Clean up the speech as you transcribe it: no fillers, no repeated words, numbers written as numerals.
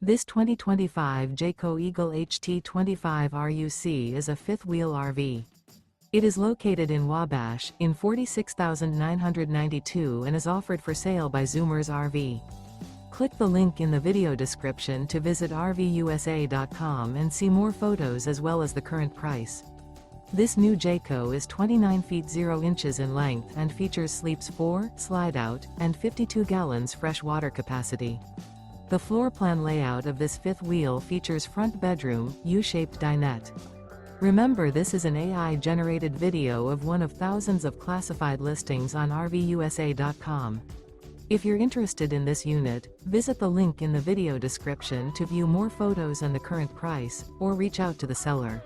This 2025 Jayco Eagle HT 25 RUC is a fifth-wheel RV. It is located in Wabash, in 46,992 and is offered for sale by Zoomers RV. Click the link in the video description to visit RVUSA.com and see more photos as well as the current price. This new Jayco is 29 feet 0 inches in length and features sleeps 4, slide-out, and 52 gallons fresh water capacity. The floor plan layout of this fifth wheel features front bedroom, U-shaped dinette. Remember, this is an AI-generated video of one of thousands of classified listings on RVUSA.com. If you're interested in this unit, visit the link in the video description to view more photos and the current price, or reach out to the seller.